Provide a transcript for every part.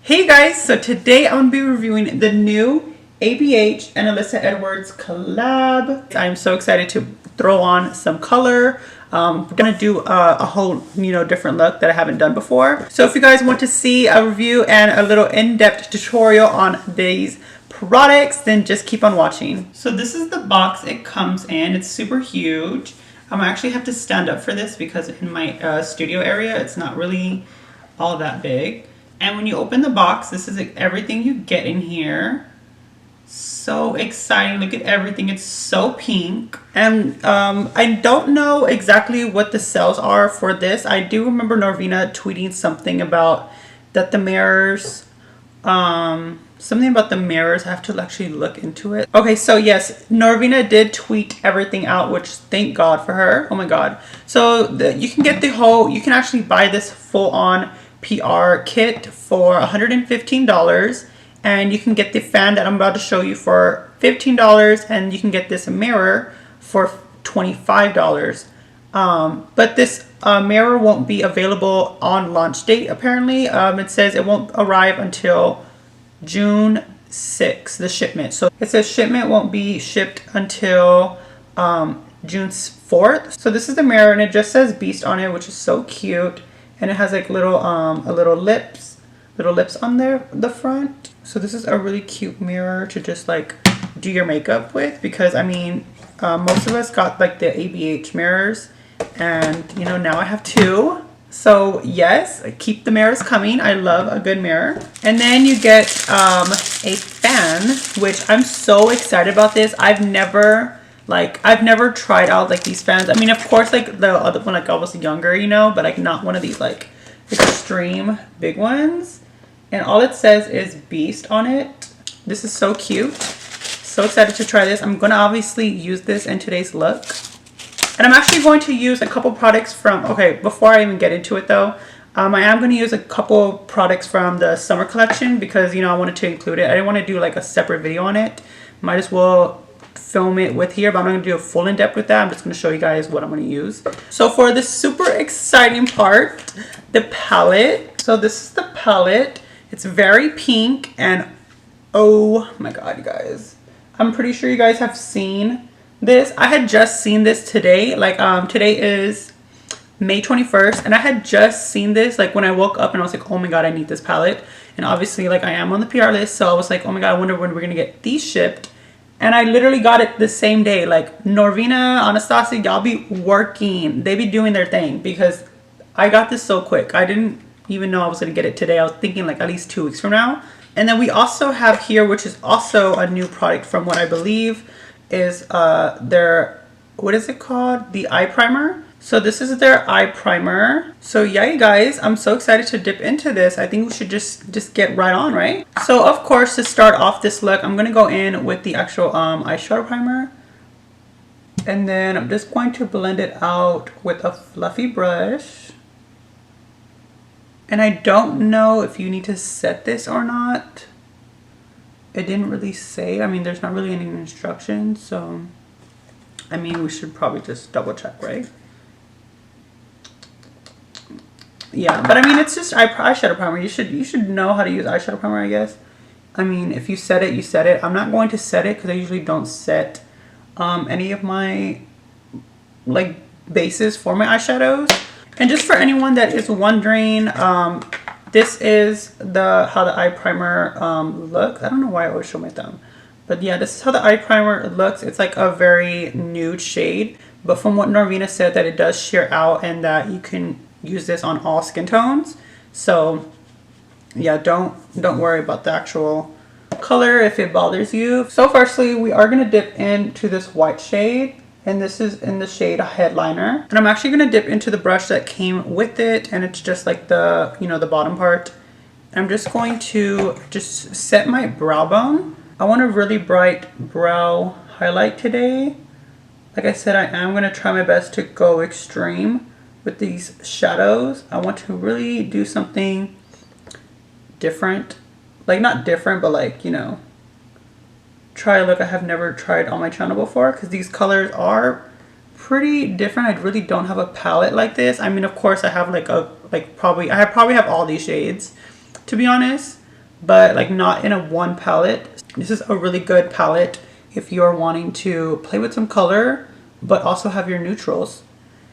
Hey guys, so today I'm going to be reviewing the new ABH and Alyssa Edwards collab. I'm so excited to throw on some color. We're going to do a whole, different look that I haven't done before. So if you guys want to see a review and a little in-depth tutorial on these products, then just keep on watching. So this is the box it comes in. It's super huge. I actually have to stand up for this because in my studio area, it's not really all that big. And when you open the box, this is everything you get in here. So exciting. Look at everything. It's so pink. And I don't know exactly what the sales are for this. I do remember Norvina tweeting something about that the mirrors, something about the mirrors. I have to actually look into it. Okay, so yes, Norvina did tweet everything out, which thank God for her. Oh my God. So you can get you can actually buy this full on PR kit for $115, and you can get the fan that I'm about to show you for $15, and you can get this mirror for $25. But this mirror won't be available on launch date apparently. It says it won't arrive until June 6th, the shipment. So it says shipment won't be shipped until June 4th. So this is the mirror, and it just says Beast on it, which is so cute. And it has like little lips on there, the front. So this is a really cute mirror to just like do your makeup with, because I mean, most of us got like the ABH mirrors, and now I have two. So yes, keep the mirrors coming. I love a good mirror. And then you get a fan, which I'm so excited about this. I've never tried out like these fans. I mean, of course, like the other one, like I was younger, but like not one of these like extreme big ones. And all it says is Beast on it. This is so cute. So excited to try this. I'm going to obviously use this in today's look. And I'm actually going to use a couple products from, okay, before I even get into it though, I am going to use a couple products from the summer collection because, I wanted to include it. I didn't want to do like a separate video on it. Might as well film it with here, but I'm not going to do a full in-depth with that. I'm just going to show you guys what I'm going to use. So for this super exciting part, the palette. So this is the palette. It's very pink, and oh my God, you guys. I'm pretty sure you guys have seen this. I had just seen this today. Like today is May 21st, and I had just seen this like when I woke up, and I was like, oh my God, I need this palette. And obviously like I am on the PR list, so I was like, oh my God, I wonder when we're going to get these shipped. And I literally got it the same day. Like Norvina, Anastasia, y'all be working. They be doing their thing because I got this so quick. I didn't even know I was going to get it today. I was thinking like at least 2 weeks from now. And then we also have here, which is also a new product from what I believe is their, what is it called? The eye primer. So this is their eye primer. So yeah, you guys, I'm so excited to dip into this. I think we should just get right on, right? So of course, to start off this look, I'm going to go in with the actual eyeshadow primer. And then I'm just going to blend it out with a fluffy brush. And I don't know if you need to set this or not. It didn't really say. I mean, there's not really any instructions. So, I mean, we should probably just double check, right? Yeah, but I mean, it's just eyeshadow primer. You should know how to use eyeshadow primer, I guess. I mean, if you set it, you set it. I'm not going to set it because I usually don't set any of my like bases for my eyeshadows. And just for anyone that is wondering, this is how the eye primer looks. I don't know why I always show my thumb, but yeah, this is how the eye primer looks. It's like a very nude shade, but from what Norvina said, that it does sheer out and that you can use this on all skin tones. So yeah, don't worry about the actual color if it bothers you. So firstly, we are going to dip into this white shade, and this is in the shade Headliner. And I'm actually going to dip into the brush that came with it, and it's just like the the bottom part. I'm just going to just set my brow bone. I want a really bright brow highlight today. Like I said, I am going to try my best to go extreme with these shadows. I want to really do something different. Like not different, but like, try a look I have never tried on my channel before, because these colors are pretty different. I really don't have a palette like this. I mean, of course I have like I probably have all these shades, to be honest. but like not in a one palette. This is a really good palette if you're wanting to play with some color but also have your neutrals.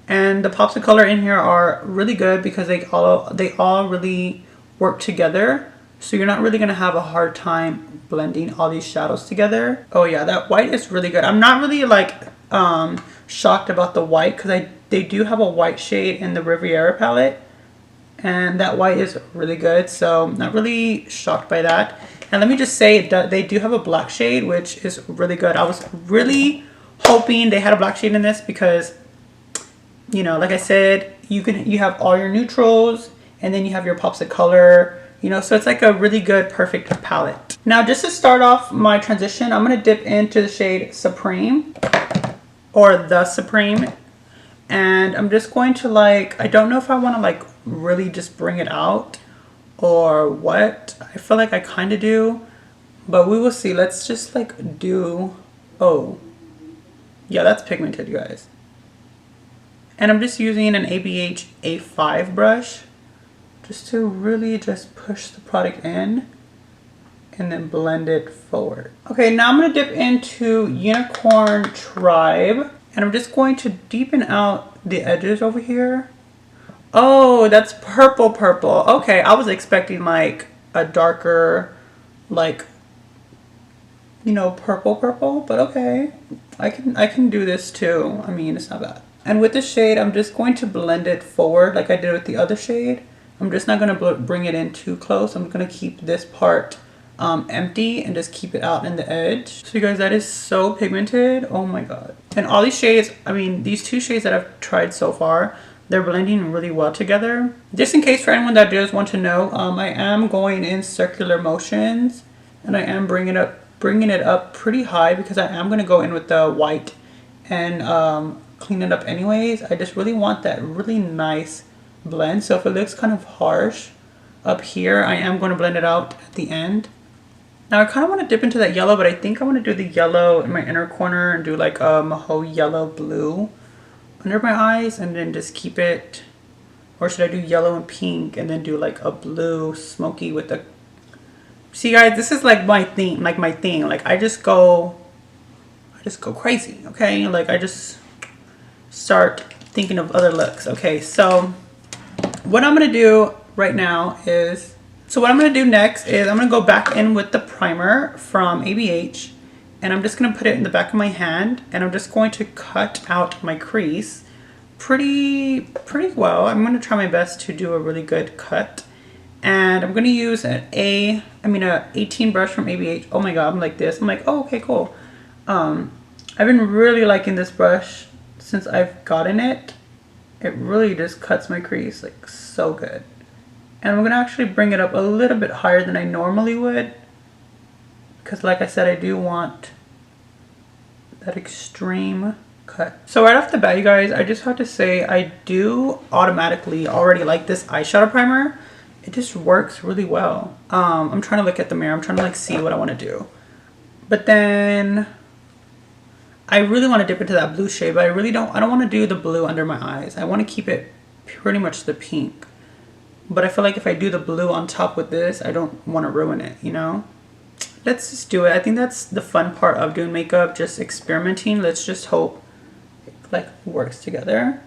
And the pops of color in here are really good because they all really work together, so you're not really gonna have a hard time blending all these shadows together. Oh yeah, that white is really good. I'm not really like shocked about the white because they do have a white shade in the Riviera palette, and that white is really good, so I'm not really shocked by that. And let me just say they do have a black shade, which is really good. I was really hoping they had a black shade in this because, you know, like I said, you have all your neutrals and then you have your pops of color, you know, so it's like a really good perfect palette. Now just to start off my transition, I'm going to dip into the shade Supreme, or the Supreme, and I'm just going to like, I don't know if I want to like really just bring it out or what. I feel like I kind of do, but we will see. Let's just like do, oh yeah, that's pigmented, you guys. And I'm just using an ABH A5 brush just to really just push the product in and then blend it forward. Okay, now I'm going to dip into Unicorn Tribe, and I'm just going to deepen out the edges over here. Oh, that's purple purple. Okay, I was expecting like a darker, like, you know, purple purple, but okay. I can do this too. I mean, it's not bad. And with this shade, I'm just going to blend it forward like I did with the other shade. I'm just not going to bring it in too close. I'm going to keep this part empty and just keep it out in the edge. So you guys, that is so pigmented. Oh my god. And all these shades, I mean, these two shades that I've tried so far, they're blending really well together. Just in case for anyone that does want to know, I am going in circular motions, and I am bringing it up pretty high because I am going to go in with the white and clean it up anyways. I just really want that really nice blend. So if it looks kind of harsh up here, I am going to blend it out at the end. Now I kind of want to dip into that yellow, but I think I want to do the yellow in my inner corner and do like a Moho yellow blue under my eyes, and then just keep it, or should I do yellow and pink and then do like a blue smoky with the, see guys, this is like my thing, like I just go crazy, okay? Like I just start thinking of other looks. Okay, so what I'm gonna do right now is, what I'm gonna do next is I'm gonna go back in with the primer from ABH, and I'm just gonna put it in the back of my hand, and I'm just going to cut out my crease pretty well. I'm gonna try my best to do a really good cut, and I'm gonna use an 18 brush from ABH. Oh my god, I'm like this. I'm like, oh, okay, cool. I've been really liking this brush since I've gotten it. It really just cuts my crease like so good. And I'm gonna actually bring it up a little bit higher than I normally would, because like I said, I do want that extreme cut. So right off the bat, you guys, I just have to say I do automatically already like this eyeshadow primer. It just works really well. I'm trying to look at the mirror. I'm trying to like see what I want to do. But then I really want to dip into that blue shade, but I don't want to do the blue under my eyes. I want to keep it pretty much the pink. But I feel like if I do the blue on top with this, I don't want to ruin it, you know? Let's just do it. I think that's the fun part of doing makeup, just experimenting. Let's just hope it like works together.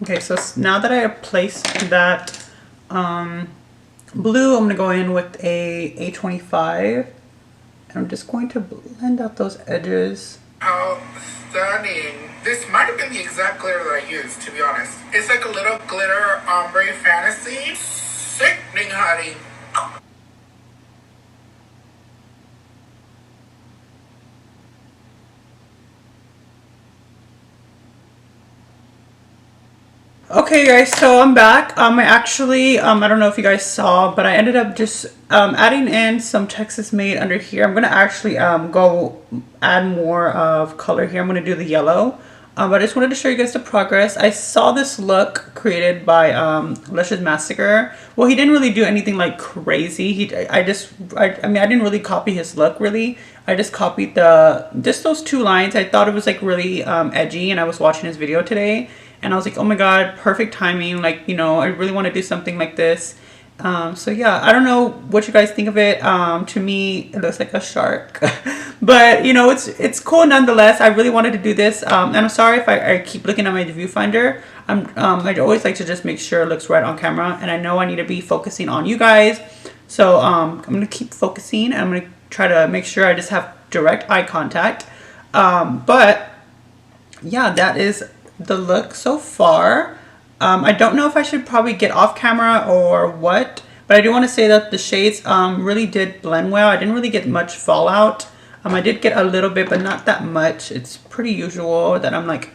Okay, so now that I have placed that blue, I'm gonna go in with a A25, and I'm just going to blend out those edges. How stunning. This might have been the exact glitter that I used, to be honest. It's like a little glitter ombre fantasy. Sickening, honey. Okay guys, so I'm back. I actually, I don't know if you guys saw, but I ended up just adding in some Texas Made under here. I'm going to actually go add more of color here. I'm going to do the yellow. But I just wanted to show you guys the progress. I saw this look created by Luscious Massacre. Well, he didn't really do anything like crazy. I mean, I didn't really copy his look really. I just copied just those two lines. I thought it was like really edgy, and I was watching his video today. And I was like, oh my god, perfect timing. Like, you know, I really want to do something like this. So yeah, I don't know what you guys think of it. To me, it looks like a shark, but you know, it's cool nonetheless. I really wanted to do this, and I'm sorry if I keep looking at my viewfinder. I'd always like to just make sure it looks right on camera, and I know I need to be focusing on you guys. So I'm gonna keep focusing, and I'm gonna try to make sure I just have direct eye contact. But yeah, that is the look so far. I don't know if I should probably get off camera or what, but I do want to say that the shades really did blend well. I didn't really get much fallout. I did get a little bit, but not that much. It's pretty usual that I'm like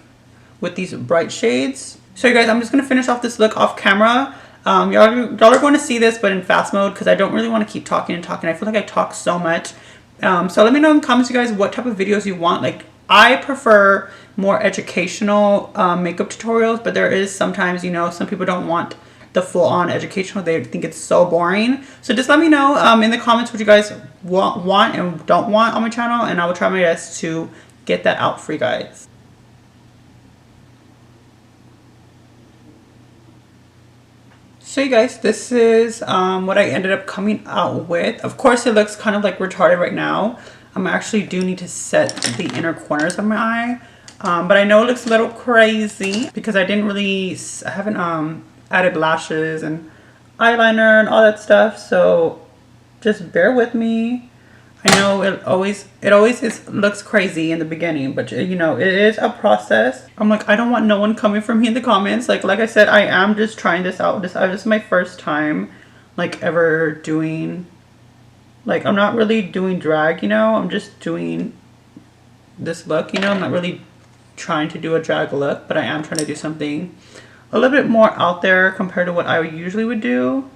with these bright shades. So you guys, I'm just going to finish off this look off camera. Y'all are going to see this, but in fast mode, because I don't really want to keep talking and talking. I feel like I talk so much. So let me know in the comments, you guys, what type of videos you want. Like, I prefer more educational makeup tutorials, but there is sometimes, you know, some people don't want the full-on educational. They think it's so boring. So just let me know in the comments what you guys want and don't want on my channel, and I will try my best to get that out for you guys. So you guys, this is what I ended up coming out with. Of course, it looks kind of like retarded right now. I actually do need to set the inner corners of my eye. But I know it looks a little crazy because I haven't added lashes and eyeliner and all that stuff. So just bear with me. I know it always looks crazy in the beginning, but you know, it is a process. I'm like, I don't want no one coming for me in the comments. Like I said, I am just trying this out. This is my first time like ever doing, like, I'm not really doing drag, you know. I'm just doing this look, you know. I'm not really trying to do a drag look, but I am trying to do something a little bit more out there compared to what I usually would do,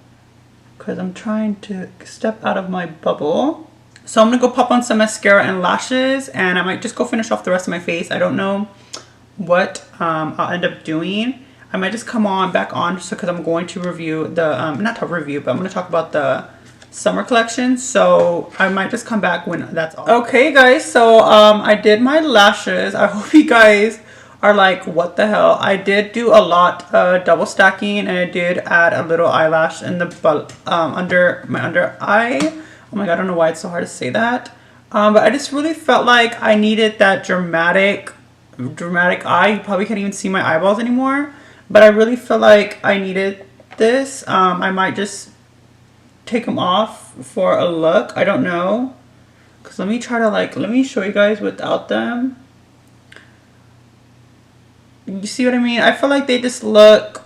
because I'm trying to step out of my bubble. So I'm gonna go pop on some mascara and lashes, and I might just go finish off the rest of my face. I don't know what I'll end up doing. I might just come back on just because I'm going to review the not to review, but I'm going to talk about the summer collection. So I might just come back when that's all. Okay guys, so I did my lashes. I hope you guys are like, what the hell. I did do a lot double stacking, and I did add a little eyelash in the under my under eye. Oh my god, I don't know why it's so hard to say that. But I just really felt like I needed that dramatic eye. You probably can't even see my eyeballs anymore, but I really feel like I needed this. I might just take them off for a look. I don't know, because let me show you guys without them. You see what I mean? I feel like they just look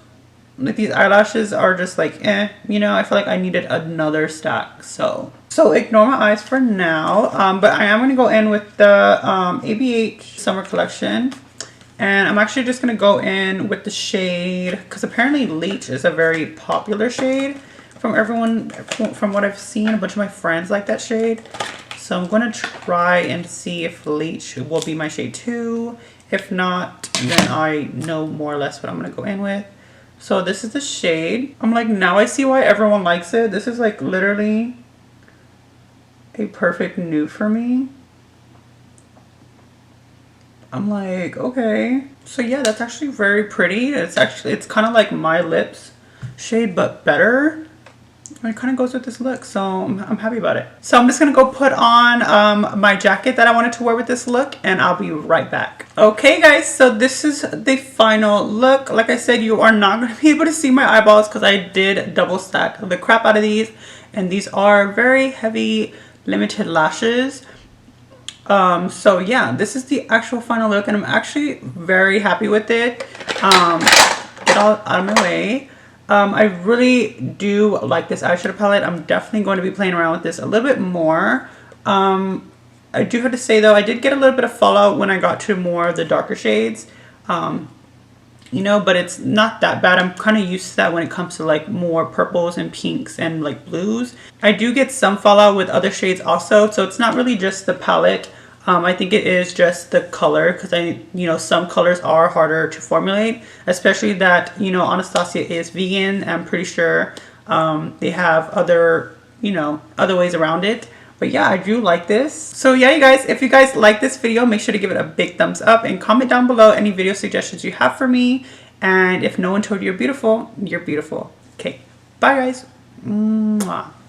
like these eyelashes are just like you know. I feel like I needed another stack, so ignore my eyes for now. But I am going to go in with the ABH summer collection, and I'm actually just going to go in with the shade, because apparently Leech is a very popular shade from everyone. From what I've seen, a bunch of my friends like that shade, so I'm going to try and see if Leech will be my shade too. If not, then I know more or less what I'm going to go in with. So this is the shade. I'm like, now I see why everyone likes it. This is like literally a perfect nude for me. I'm like, okay. So yeah, that's actually very pretty. It's kind of like my lips shade, but better. It kind of goes with this look, so I'm happy about it. So I'm just gonna go put on my jacket that I wanted to wear with this look, and I'll be right back. Okay guys, so this is the final look. Like I said, you are not gonna be able to see my eyeballs because I did double stack the crap out of these, and these are very heavy limited lashes. So yeah, this is the actual final look, and I'm actually very happy with it. Get all out of my way. I really do like this eyeshadow palette. I'm definitely going to be playing around with this a little bit more. I do have to say though, I did get a little bit of fallout when I got to more of the darker shades. You know, but it's not that bad. I'm kind of used to that when it comes to like more purples and pinks and like blues. I do get some fallout with other shades also, so it's not really just the palette. I think it is just the color, because you know, some colors are harder to formulate, especially that, you know, Anastasia is vegan. I'm pretty sure they have other, you know, other ways around it. But yeah, I do like this. So yeah, you guys, if you guys like this video, make sure to give it a big thumbs up and comment down below any video suggestions you have for me. And if no one told you you're beautiful, you're beautiful. Okay, bye guys. Mwah.